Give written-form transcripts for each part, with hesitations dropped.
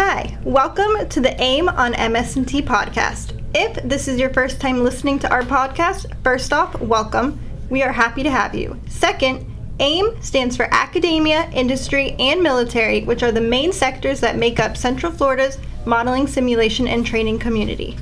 Hi, welcome to the AIM on MS&T podcast. If this is your first time listening to our podcast, first off, welcome. We are happy to have you. Second, AIM stands for Academia, Industry, and Military, which are the main sectors that make up Central Florida's modeling, simulation, and training community.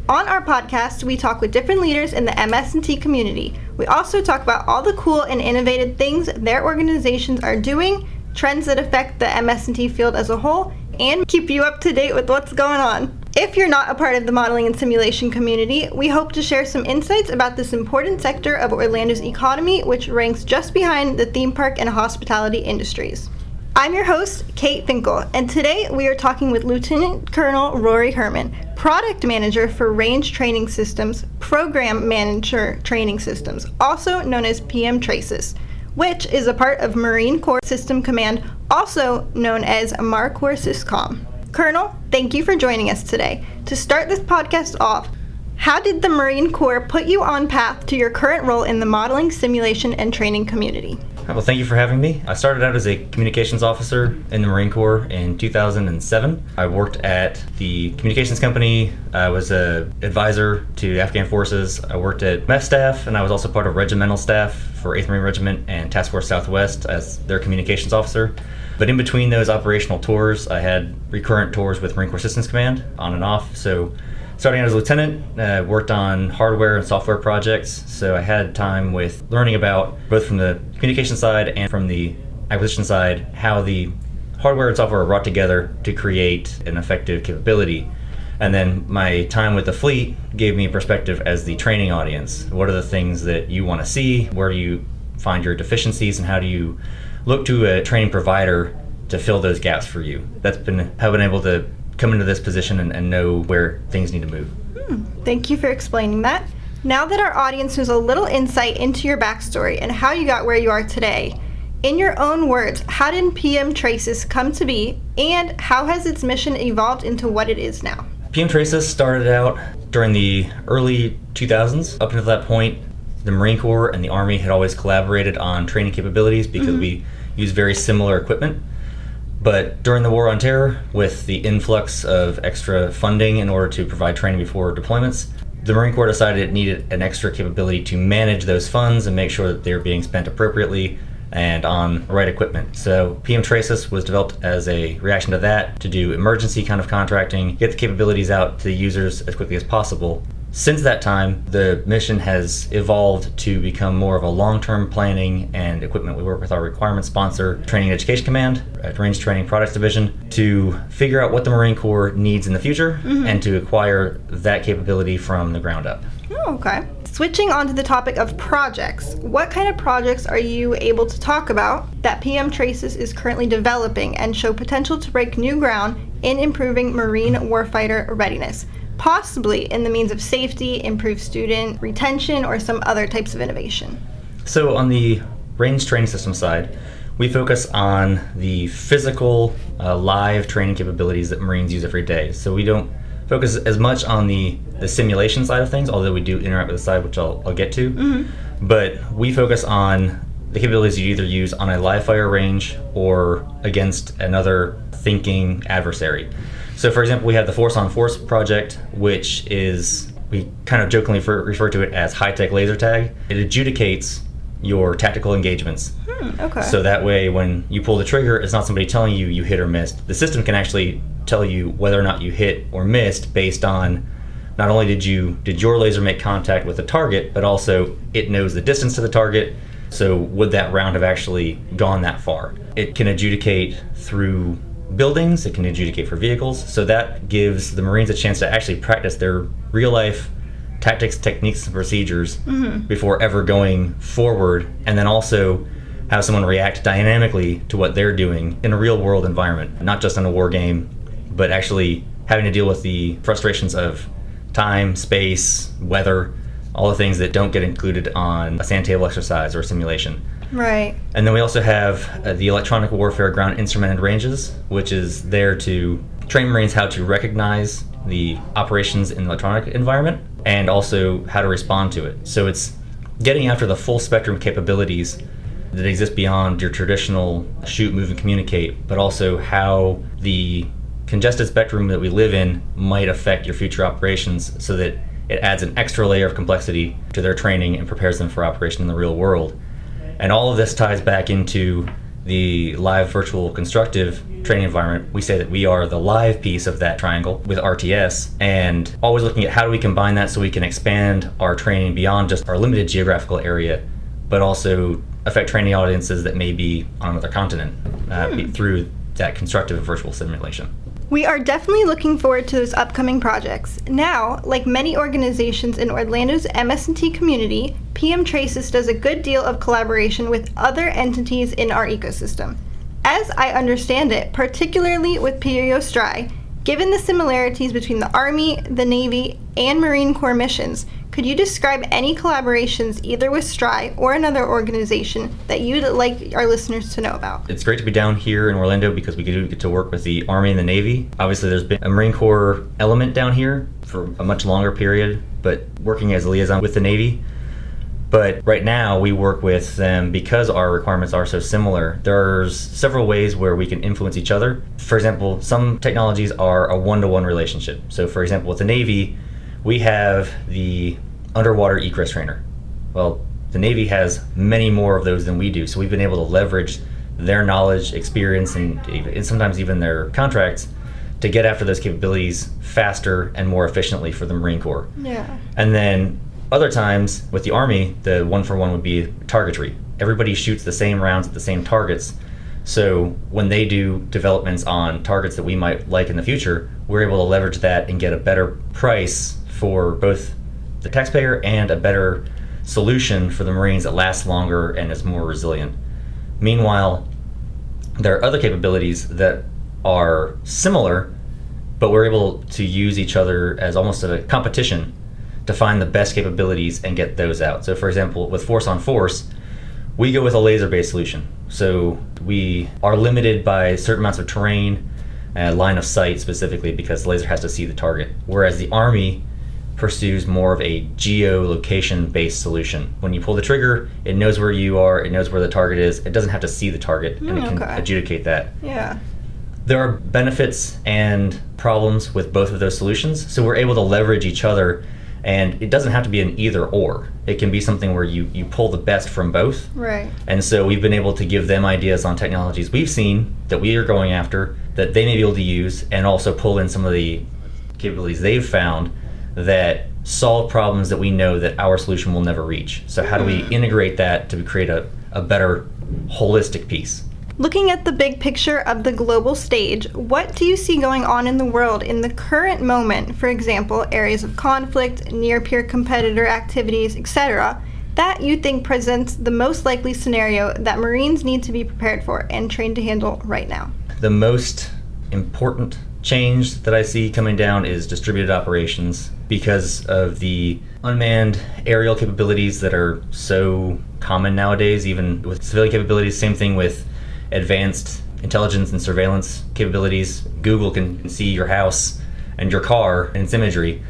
On our podcast, we talk with different leaders in the MS&T community. We also talk about all the cool and innovative things their organizations are doing, trends that affect the MS&T field as a whole, and keep you up to date with what's going on. If you're not a part of the modeling and simulation community, we hope to share some insights about this important sector of Orlando's economy, which ranks just behind the theme park and hospitality industries. I'm your host, Kate Finkel, and today we are talking with Lieutenant Colonel Rory Hermann, Product Manager for Range Training Systems, Program Manager Training Systems, also known as TRASYS, which is a part of Marine Corps System Command, also known as MARCOR Syscom. Colonel, thank you for joining us today. To start this podcast off, how did the Marine Corps put you on path to your current role in the modeling, simulation, and training community? Well, thank you for having me. I started out as a communications officer in the Marine Corps in 2007. I worked at the communications company. I was an advisor to Afghan forces. I worked at MEF staff, and I was also part of regimental staff for 8th Marine Regiment and Task Force Southwest as their communications officer. But in between those operational tours, I had recurrent tours with Marine Corps Systems Command on and off. So starting out as a lieutenant, worked on hardware and software projects. So I had time with learning about, both from the communication side and from the acquisition side, how the hardware and software are brought together to create an effective capability. And then my time with the fleet gave me a perspective as the training audience. What are the things that you want to see? Where do you find your deficiencies? And how do you look to a training provider to fill those gaps for you? That's been how I've been able to come into this position and know where things need to move. Thank you for explaining that. Now that our audience knows a little insight into your backstory and how you got where you are today, in your own words, how did TRASYS come to be, and how has its mission evolved into what it is now? TRASYS started out during the early 2000s. Up until that point, the Marine Corps and the Army had always collaborated on training capabilities because we use very similar equipment. But during the War on Terror, with the influx of extra funding in order to provide training before deployments, the Marine Corps decided it needed an extra capability to manage those funds and make sure that they're being spent appropriately and on the right equipment. So TRASYS was developed as a reaction to that, to do emergency kind of contracting, get the capabilities out to the users as quickly as possible. Since that time, the mission has evolved to become more of a long-term planning and equipment. We work with our requirement sponsor, Training and Education Command, at Range Training Products Division, to figure out what the Marine Corps needs in the future and to acquire that capability from the ground up. Oh, okay. Switching on to the topic of projects, what kind of projects are you able to talk about that TRASYS is currently developing and show potential to break new ground in improving Marine warfighter readiness? Possibly in the means of safety, improved student retention, or some other types of innovation? So on the range training system side, we focus on the physical, live training capabilities that Marines use every day. So we don't focus as much on the simulation side of things, although we do interact with the side, which I'll get to. But we focus on the capabilities you either use on a live fire range or against another thinking adversary. So for example, we have the Force on Force project, which is, we kind of jokingly refer to it as high-tech laser tag. It adjudicates your tactical engagements. Okay. So that way when you pull the trigger, it's not somebody telling you you hit or missed. The system can actually tell you whether or not you hit or missed based on not only did your laser make contact with the target, but also it knows the distance to the target. So would that round have actually gone that far? It can adjudicate through buildings, it can adjudicate for vehicles, so that gives the Marines a chance to actually practice their real life tactics, techniques, and procedures before ever going forward, and then also have someone react dynamically to what they're doing in a real world environment, not just in a war game, but actually having to deal with the frustrations of time, space, weather, all the things that don't get included on a sand table exercise or a simulation. Right. And then we also have the electronic warfare ground instrumented ranges, which is there to train Marines how to recognize the operations in the electronic environment and also how to respond to it. So it's getting after the full spectrum capabilities that exist beyond your traditional shoot, move, and communicate, but also how the congested spectrum that we live in might affect your future operations, so that it adds an extra layer of complexity to their training and prepares them for operation in the real world. And all of this ties back into the live virtual constructive training environment. We say that we are the live piece of that triangle with RTS, and always looking at how do we combine that so we can expand our training beyond just our limited geographical area, but also affect training audiences that may be on another continent through that constructive virtual simulation. We are definitely looking forward to those upcoming projects. Now, like many organizations in Orlando's MS&T community, PM TRASYS does a good deal of collaboration with other entities in our ecosystem. As I understand it, particularly with PRO-STRI, given the similarities between the Army, the Navy, and Marine Corps missions, could you describe any collaborations either with STRI or another organization that you'd like our listeners to know about? It's great to be down here in Orlando because we get to work with the Army and the Navy. Obviously, there's been a Marine Corps element down here for a much longer period, but working as a liaison with the Navy. But right now, we work with them because our requirements are so similar. There's several ways where we can influence each other. For example, some technologies are a one-to-one relationship. So for example, with the Navy, we have the underwater egress trainer. Well, the Navy has many more of those than we do, so we've been able to leverage their knowledge, experience, and sometimes even their contracts to get after those capabilities faster and more efficiently for the Marine Corps. Yeah. And then other times with the Army, the one-for-one would be targetry. Everybody shoots the same rounds at the same targets. So when they do developments on targets that we might like in the future, we're able to leverage that and get a better price for both the taxpayer and a better solution for the Marines that lasts longer and is more resilient. Meanwhile, there are other capabilities that are similar, but we're able to use each other as almost a competition to find the best capabilities and get those out. So for example, with force on force, we go with a laser-based solution. So we are limited by certain amounts of terrain, line of sight specifically, because the laser has to see the target. Whereas the Army pursues more of a geolocation-based solution. When you pull the trigger, it knows where you are, it knows where the target is, it doesn't have to see the target, and it can adjudicate that. Yeah. There are benefits and problems with both of those solutions, so we're able to leverage each other, and it doesn't have to be an either or. It can be something where you pull the best from both. Right. And so we've been able to give them ideas on technologies we've seen that we are going after that they may be able to use, and also pull in some of the capabilities they've found that solve problems that we know that our solution will never reach. So how do we integrate that to create a better holistic piece? Looking at the big picture of the global stage, what do you see going on in the world in the current moment, for example, areas of conflict, near-peer competitor activities, etc., that you think presents the most likely scenario that Marines need to be prepared for and trained to handle right now? The most important change that I see coming down is distributed operations, because of the unmanned aerial capabilities that are so common nowadays, even with civilian capabilities. Same thing with advanced intelligence and surveillance capabilities. Google can see your house and your car and its imagery.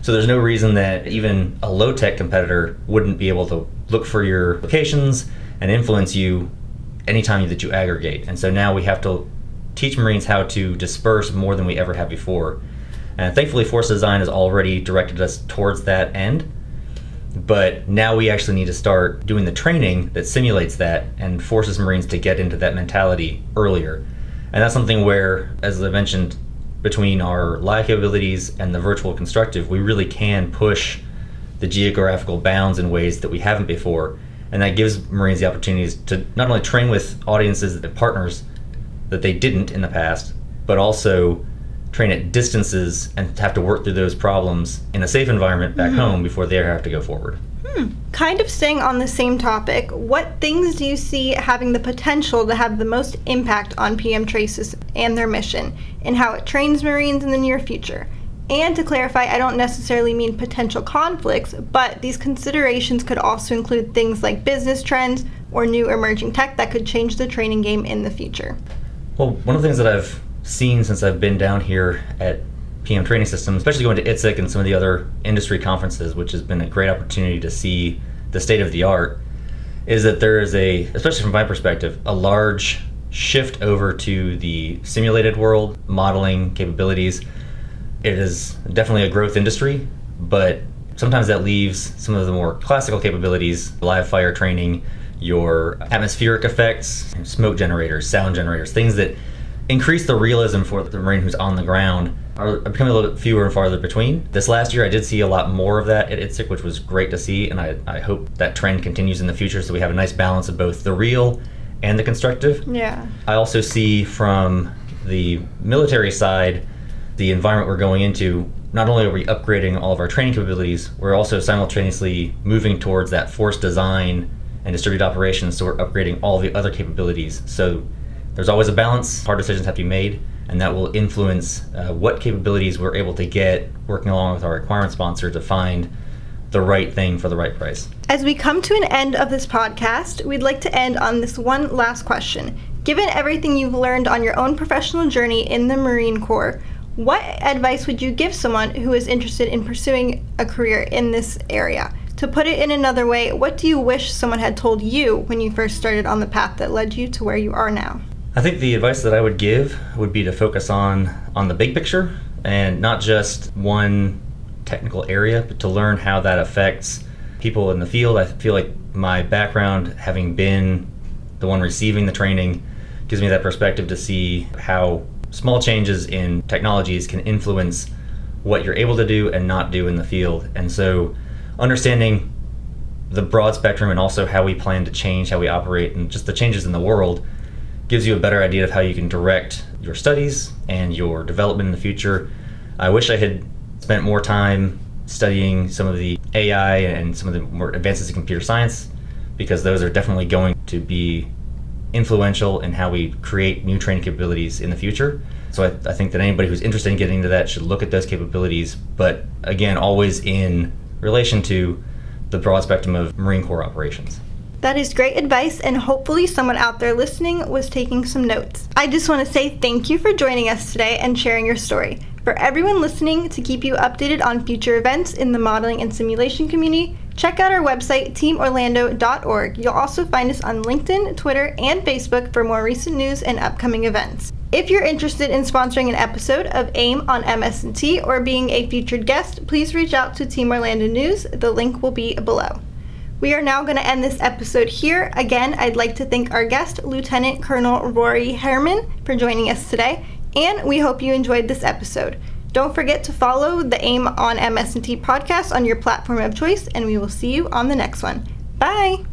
So there's no reason that even a low-tech competitor wouldn't be able to look for your locations and influence you anytime that you aggregate. And so now we have to teach Marines how to disperse more than we ever have before. And thankfully, force design has already directed us towards that end. But now we actually need to start doing the training that simulates that and forces Marines to get into that mentality earlier. And that's something where, as I mentioned, between our live capabilities and the virtual constructive, we really can push the geographical bounds in ways that we haven't before. And that gives Marines the opportunities to not only train with audiences and partners that they didn't in the past, but also train at distances and have to work through those problems in a safe environment back home before they have to go forward. Kind of staying on the same topic, what things do you see having the potential to have the most impact on PM TRASYS and their mission, and how it trains Marines in the near future? And to clarify, I don't necessarily mean potential conflicts, but these considerations could also include things like business trends or new emerging tech that could change the training game in the future. Well, one of the things that I've seen since I've been down here at PM Training Systems, especially going to ITSEC and some of the other industry conferences, which has been a great opportunity to see the state of the art, is that there is especially from my perspective, a large shift over to the simulated world, modeling capabilities. It is definitely a growth industry, but sometimes that leaves some of the more classical capabilities, live fire training, your atmospheric effects, smoke generators, sound generators, things that increase the realism for the Marine who's on the ground are becoming a little bit fewer and farther between. This last year I did see a lot more of that at ITSEC, which was great to see, and I hope that trend continues in the future so we have a nice balance of both the real and the constructive. Yeah. I also see from the military side, the environment we're going into, not only are we upgrading all of our training capabilities, we're also simultaneously moving towards that force design and distributed operations, so we're upgrading all the other capabilities. So there's always a balance, hard decisions have to be made, and that will influence what capabilities we're able to get working along with our requirement sponsor to find the right thing for the right price. As we come to an end of this podcast, we'd like to end on this one last question. Given everything you've learned on your own professional journey in the Marine Corps, what advice would you give someone who is interested in pursuing a career in this area? To put it in another way, what do you wish someone had told you when you first started on the path that led you to where you are now? I think the advice that I would give would be to focus on the big picture and not just one technical area, but to learn how that affects people in the field. I feel like my background, having been the one receiving the training, gives me that perspective to see how small changes in technologies can influence what you're able to do and not do in the field. And so understanding the broad spectrum and also how we plan to change, how we operate, and just the changes in the world gives you a better idea of how you can direct your studies and your development in the future. I wish I had spent more time studying some of the AI and some of the more advances in computer science, because those are definitely going to be influential in how we create new training capabilities in the future. So I think that anybody who's interested in getting into that should look at those capabilities, but again, always in relation to the broad spectrum of Marine Corps operations. That is great advice, and hopefully someone out there listening was taking some notes. I just want to say thank you for joining us today and sharing your story. For everyone listening, to keep you updated on future events in the modeling and simulation community, check out our website, teamorlando.org. You'll also find us on LinkedIn, Twitter, and Facebook for more recent news and upcoming events. If you're interested in sponsoring an episode of AIM on MS&T or being a featured guest, please reach out to Team Orlando News. The link will be below. We are now going to end this episode here. Again, I'd like to thank our guest, Lieutenant Colonel Rory Hermann, for joining us today, and we hope you enjoyed this episode. Don't forget to follow the AIM on MS&T podcast on your platform of choice, and we will see you on the next one. Bye!